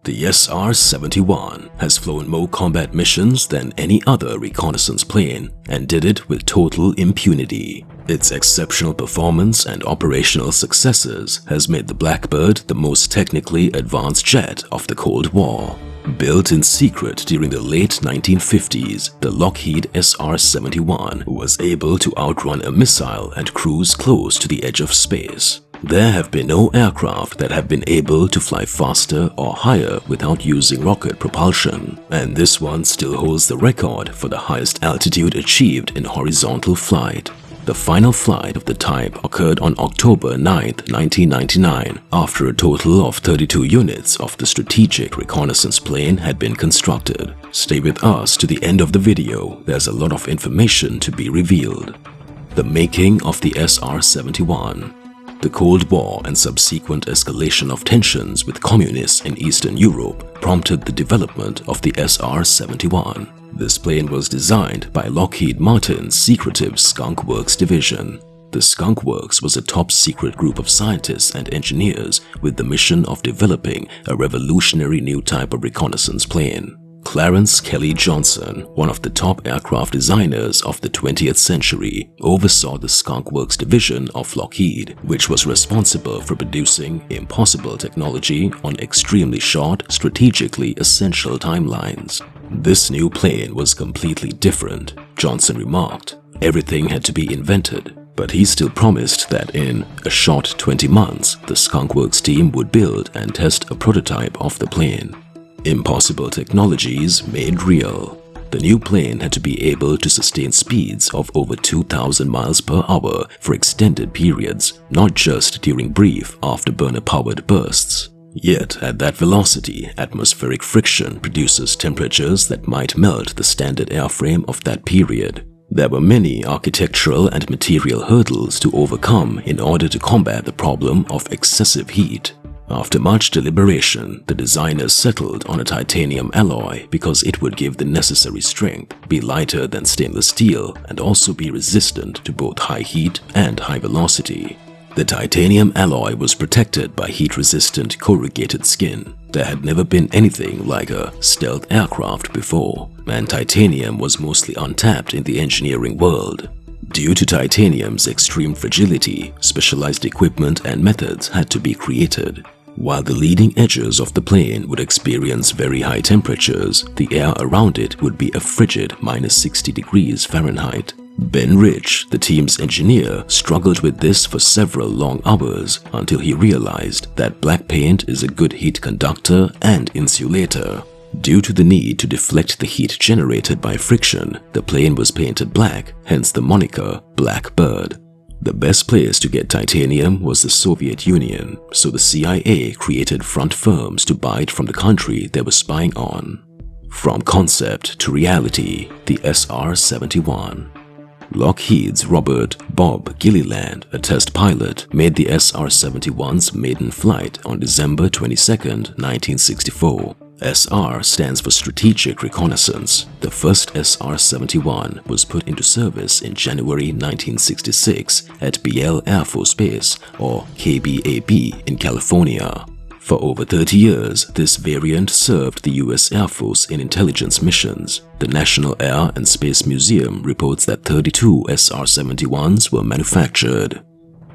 The SR71 has flown more combat missions than any other reconnaissance plane and did it with total impunity. Its exceptional performance and operational successes has made the Blackbird the most technically advanced jet of the Cold War. Built in secret during the late 1950s, the Lockheed SR71 was able to outrun a missile and cruise close to the edge of space. There have been no aircraft that have been able to fly faster or higher without using rocket propulsion, and this one still holds the record for the highest altitude achieved in horizontal flight. The final flight of the type occurred on October 9, 1999, after a total of 32 units of the strategic reconnaissance plane had been constructed. Stay with us to the end of the video, there's a lot of information to be revealed. The making of the SR71. The Cold War and subsequent escalation of tensions with communists in Eastern Europe prompted the development of the SR71. This plane was designed by Lockheed Martin's secretive Skunk Works division. The Skunk Works was a top-secret group of scientists and engineers with the mission of developing a revolutionary new type of reconnaissance plane. Clarence Kelly Johnson, one of the top aircraft designers of the 20th century, oversaw the Skunk Works division of Lockheed, which was responsible for producing impossible technology on extremely short, strategically essential timelines. This new plane was completely different, Johnson remarked. Everything had to be invented, but he still promised that in a short 20 months, the Skunk Works team would build and test a prototype of the plane. Impossible technologies made real. The new plane had to be able to sustain speeds of over 2,000 miles per hour for extended periods, not just during brief afterburner-powered bursts. Yet, at that velocity, atmospheric friction produces temperatures that might melt the standard airframe of that period. There were many architectural and material hurdles to overcome in order to combat the problem of excessive heat. After much deliberation, the designers settled on a titanium alloy because it would give the necessary strength, be lighter than stainless steel, and also be resistant to both high heat and high velocity. The titanium alloy was protected by heat-resistant corrugated skin. There had never been anything like a stealth aircraft before, and titanium was mostly untapped in the engineering world. Due to titanium's extreme fragility, specialized equipment and methods had to be created. While the leading edges of the plane would experience very high temperatures, the air around it would be a frigid -60 degrees Fahrenheit. Ben Rich, the team's engineer, struggled with this for several long hours until he realized that black paint is a good heat conductor and insulator. Due to the need to deflect the heat generated by friction, the plane was painted black, hence the moniker Blackbird. The best place to get titanium was the Soviet Union, so the CIA created front firms to buy it from the country they were spying on. From concept to reality, the SR71. Lockheed's Robert "Bob" Gilliland, a test pilot, made the SR71's maiden flight on December 22, 1964. SR stands for Strategic Reconnaissance. The first SR71 was put into service in January 1966 at Biel Air Force Base, or KBAB, in California. For over 30 years, this variant served the U.S. Air Force in intelligence missions. The National Air and Space Museum reports that 32 SR71s were manufactured.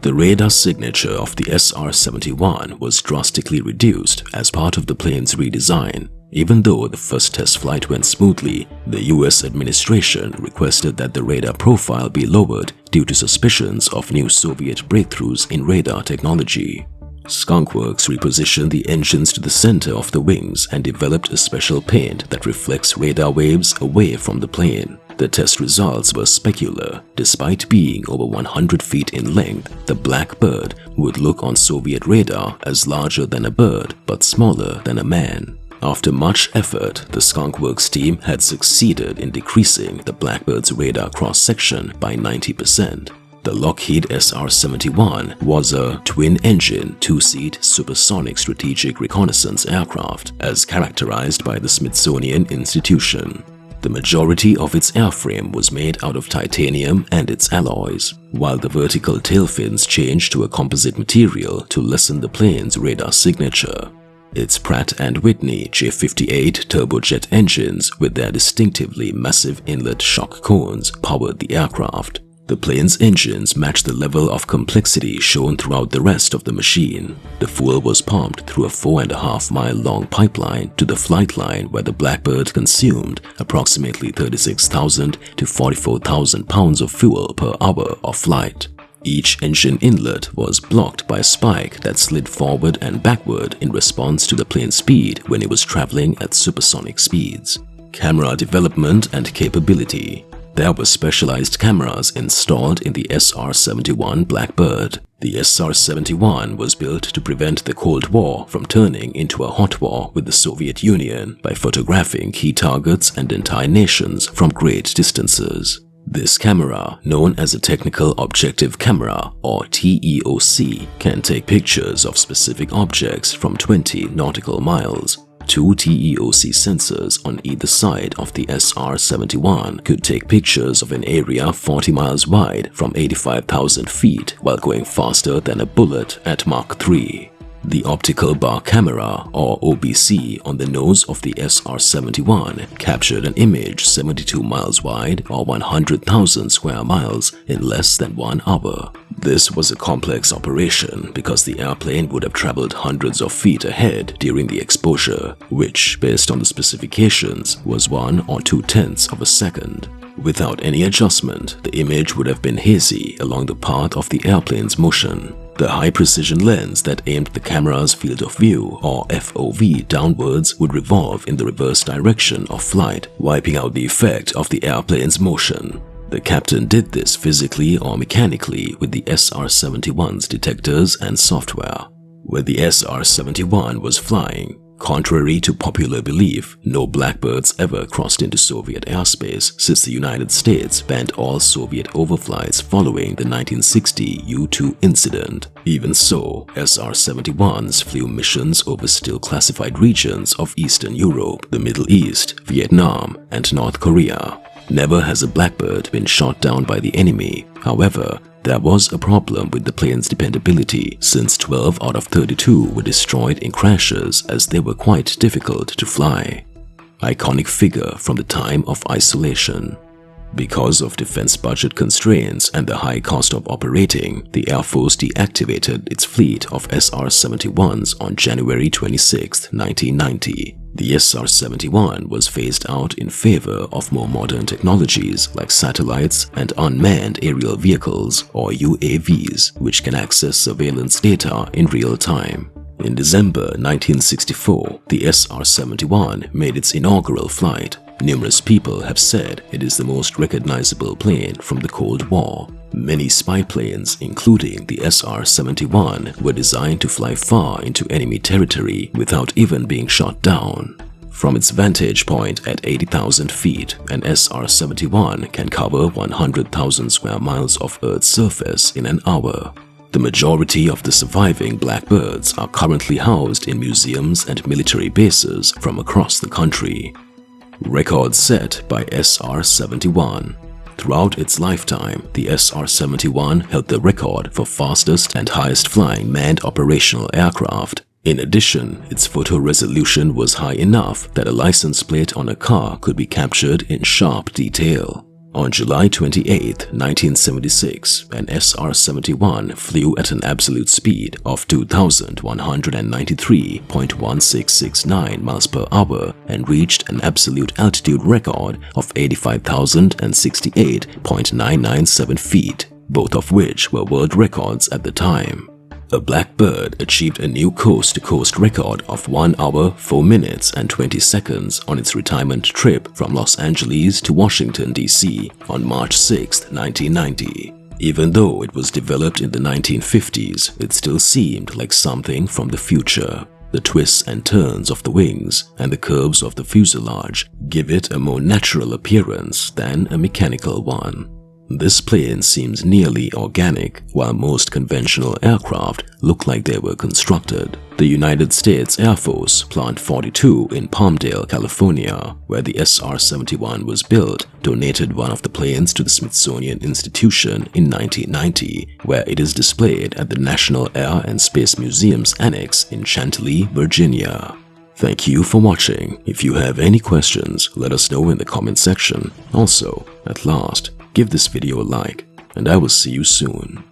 The radar signature of the SR71 was drastically reduced as part of the plane's redesign. Even though the first test flight went smoothly, the US administration requested that the radar profile be lowered due to suspicions of new Soviet breakthroughs in radar technology. Skunk Works repositioned the engines to the center of the wings and developed a special paint that reflects radar waves away from the plane. The test results were specular. Despite being over 100 feet in length, the Blackbird would look on Soviet radar as larger than a bird but smaller than a man. After much effort, the Skunk Works team had succeeded in decreasing the Blackbird's radar cross-section by 90%. The Lockheed SR71 was a twin-engine, two-seat supersonic strategic reconnaissance aircraft, as characterized by the Smithsonian Institution. The majority of its airframe was made out of titanium and its alloys, while the vertical tail fins changed to a composite material to lessen the plane's radar signature. Its Pratt & Whitney J58 turbojet engines with their distinctively massive inlet shock cones powered the aircraft. The plane's engines matched the level of complexity shown throughout the rest of the machine. The fuel was pumped through a 4.5-mile-long pipeline to the flight line where the Blackbird consumed approximately 36,000 to 44,000 pounds of fuel per hour of flight. Each engine inlet was blocked by a spike that slid forward and backward in response to the plane's speed when it was traveling at supersonic speeds. Camera development and capability. There were specialized cameras installed in the SR71 Blackbird. The SR71 was built to prevent the Cold War from turning into a hot war with the Soviet Union by photographing key targets and entire nations from great distances. This camera, known as a Technical Objective Camera or TEOC, can take pictures of specific objects from 20 nautical miles. 2 TEOC sensors on either side of the SR71 could take pictures of an area 40 miles wide from 85,000 feet while going faster than a bullet at Mach 3. The optical bar camera, or OBC, on the nose of the SR71 captured an image 72 miles wide or 100,000 square miles in less than 1 hour. This was a complex operation because the airplane would have traveled hundreds of feet ahead during the exposure, which, based on the specifications, was 1 or 2/10 of a second. Without any adjustment, the image would have been hazy along the path of the airplane's motion. The high-precision lens that aimed the camera's field of view, or FOV, downwards would revolve in the reverse direction of flight, wiping out the effect of the airplane's motion. The captain did this physically or mechanically with the SR-71's detectors and software. When the SR-71 was flying, contrary to popular belief, no Blackbirds ever crossed into Soviet airspace since the United States banned all Soviet overflights following the 1960 U-2 incident. Even so, SR-71s flew missions over still classified regions of Eastern Europe, the Middle East, Vietnam, and North Korea. Never has a Blackbird been shot down by the enemy. However, there was a problem with the plane's dependability since 12 out of 32 were destroyed in crashes as they were quite difficult to fly. Iconic figure from the time of isolation. Because of defense budget constraints and the high cost of operating, the Air Force deactivated its fleet of SR-71s on January 26, 1990. The SR-71 was phased out in favor of more modern technologies like satellites and unmanned aerial vehicles or UAVs, which can access surveillance data in real time. In December 1964, the SR-71 made its inaugural flight. Numerous people have said it is the most recognizable plane from the Cold War. Many spy planes, including the SR-71, were designed to fly far into enemy territory without even being shot down. From its vantage point at 80,000 feet, an SR-71 can cover 100,000 square miles of Earth's surface in an hour. The majority of the surviving Blackbirds are currently housed in museums and military bases from across the country. Record set by SR-71. Throughout its lifetime, the SR-71 held the record for fastest and highest-flying manned operational aircraft. In addition, its photo resolution was high enough that a license plate on a car could be captured in sharp detail. On July 28, 1976, an SR-71 flew at an absolute speed of 2,193.1669 miles per hour and reached an absolute altitude record of 85,068.997 feet, both of which were world records at the time. A Blackbird achieved a new coast-to-coast record of 1 hour, 4 minutes and 20 seconds on its retirement trip from Los Angeles to Washington, D.C. on March 6, 1990. Even though it was developed in the 1950s, it still seemed like something from the future. The twists and turns of the wings and the curves of the fuselage give it a more natural appearance than a mechanical one. This plane seems nearly organic, while most conventional aircraft look like they were constructed. The United States Air Force Plant 42 in Palmdale, California, where the SR71 was built, donated one of the planes to the Smithsonian Institution in 1990, where it is displayed at the National Air and Space Museum's Annex in Chantilly, Virginia. Thank you for watching. If you have any questions, let us know in the comment section. Also, at last, give this video a like, and I will see you soon.